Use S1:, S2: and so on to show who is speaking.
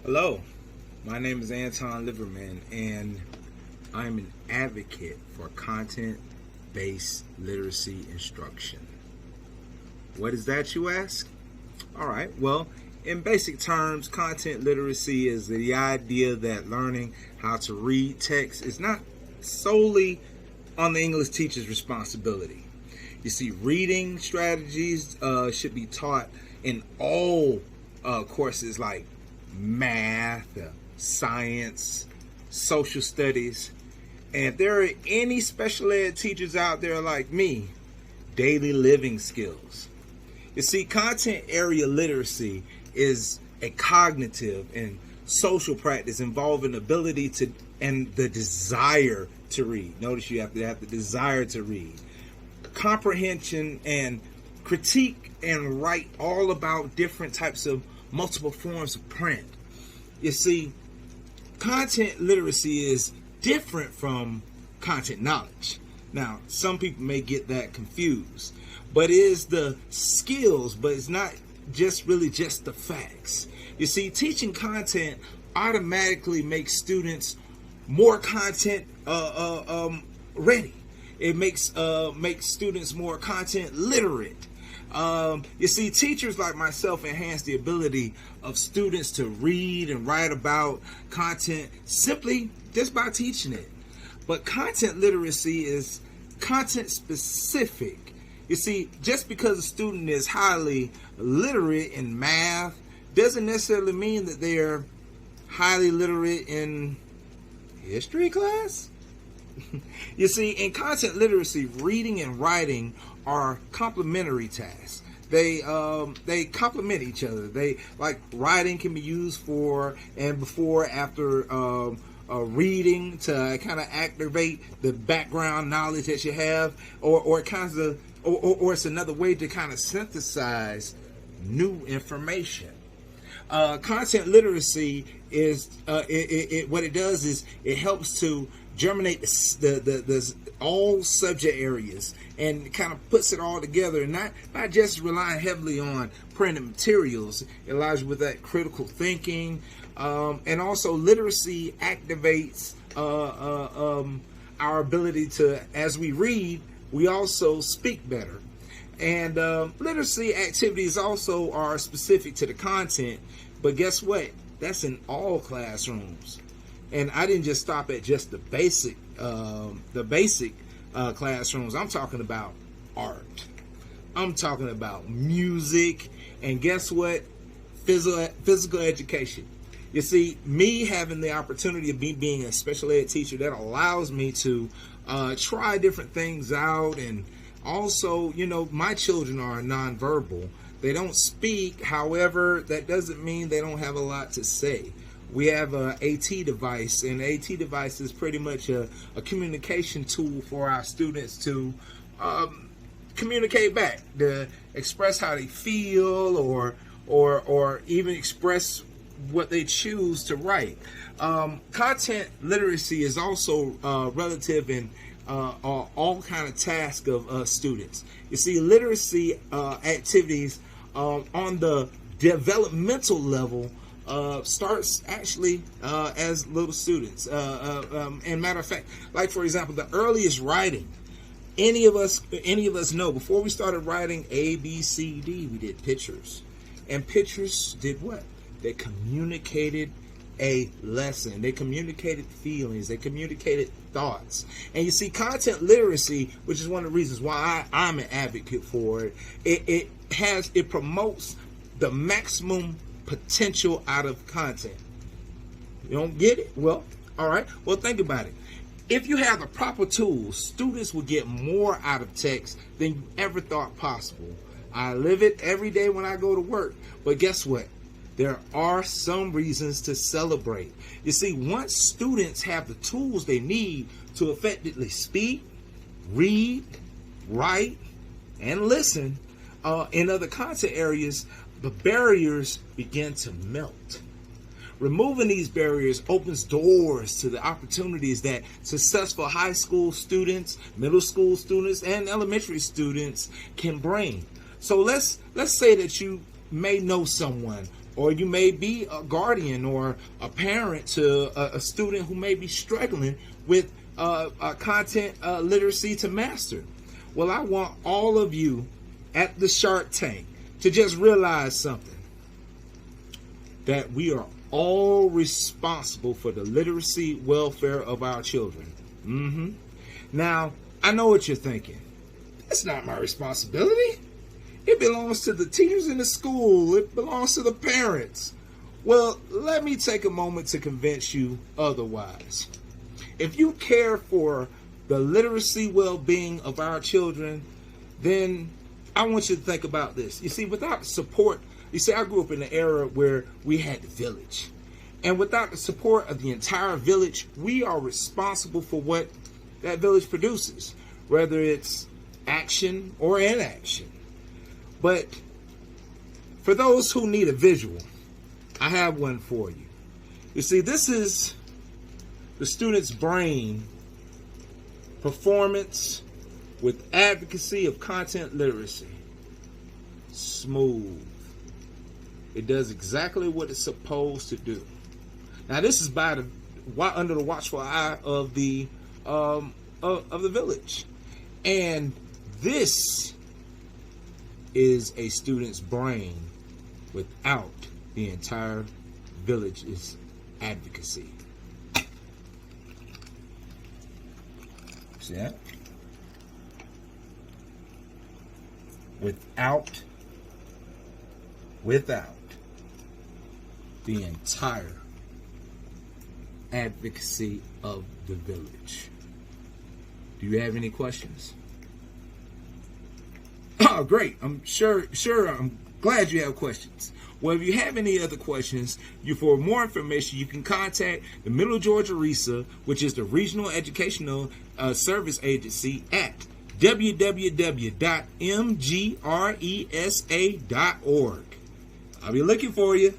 S1: Hello, my name is Anton Liverman, and I'm an advocate for content-based literacy instruction. What is that, you ask? All right, well, in basic terms, content literacy is the idea that learning how to read text is not solely on the English teacher's responsibility. You see, reading strategies should be taught in all courses like math, science, social studies. And if there are any special ed teachers out there like me, daily living skills. You see, content area literacy is a cognitive and social practice involving ability to and the desire to read. Notice you have to have the desire to read. Comprehension and critique and write all about different types of multiple forms of print. You see, content literacy is different from content knowledge. Now, some people may get that confused, but it is the skills, but it's not just really just the facts. You see, teaching content automatically makes students more content ready. It makes students more content literate. You see, teachers like myself enhance the ability of students to read and write about content simply just by teaching it. But content literacy is content specific. You see, just because a student is highly literate in math doesn't necessarily mean that they're highly literate in history class. You see, in content literacy, reading and writing are complementary tasks. They complement each other. They, like, writing can be used for and before, after reading to kind of activate the background knowledge that you have, or it's another way to kind of synthesize new information. Content literacy is what it does is it helps to germinate the all subject areas and kind of puts it all together, and not just relying heavily on printed materials. It allows you with that critical thinking, and also literacy activates our ability to, as we read, we also speak better. And literacy activities also are specific to the content, but guess what? That's in all classrooms. And I didn't just stop at just the basic classrooms. I'm talking about art. I'm talking about music, and guess what? Physical education. You see, me having the opportunity of being a special ed teacher, that allows me to try different things out. And also, you know, my children are nonverbal. They don't speak. However, that doesn't mean they don't have a lot to say. We have a AT device, and the AT device is pretty much a communication tool for our students to communicate back, to express how they feel, or even express what they choose to write. Content literacy is also relative in all kind of tasks of students. You see, literacy activities on the developmental level starts actually as little students. And matter of fact, like, for example, the earliest writing any of us know, before we started writing A, B, C, D, we did pictures. And pictures did what? They communicated a lesson. They communicated feelings. They communicated thoughts. And you see, content literacy, which is one of the reasons why I'm an advocate for it, it promotes the maximum potential out of content. You don't get it? Well, all right. Well, think about it. If you have the proper tools, students will get more out of text than you ever thought possible. I live it every day when I go to work. But guess what? There are some reasons to celebrate. You see, once students have the tools they need to effectively speak, read, write, and listen in other content areas, the barriers begin to melt. Removing these barriers opens doors to the opportunities that successful high school students, middle school students, and elementary students can bring. So let's say that you may know someone or you may be a guardian or a parent to a student who may be struggling with content literacy to master. Well, I want all of you at the Shark Tank to just realize something, that we are all responsible for the literacy welfare of our children. Now, I know what you're thinking. That's not my responsibility. It belongs to the teachers in the school. It belongs to the parents. Well, let me take a moment to convince you otherwise. If you care for the literacy well-being of our children, then I want you to think about this. You see, without support, I grew up in an era where we had the village. And without the support of the entire village, we are responsible for what that village produces, whether it's action or inaction. But for those who need a visual, I have one for you. You see, this is the student's brain performance with advocacy of content literacy. Smooth. It does exactly what it's supposed to do. Now, this is under the watchful eye of the village, and this is a student's brain without the entire village's advocacy. See that? Without the entire advocacy of the village. Do you have any questions? Oh, great. I'm glad you have questions. Well, if you have any other questions, for more information, you can contact the Middle Georgia RESA, which is the Regional Educational Service Agency, at www.mgresa.org. I'll be looking for you.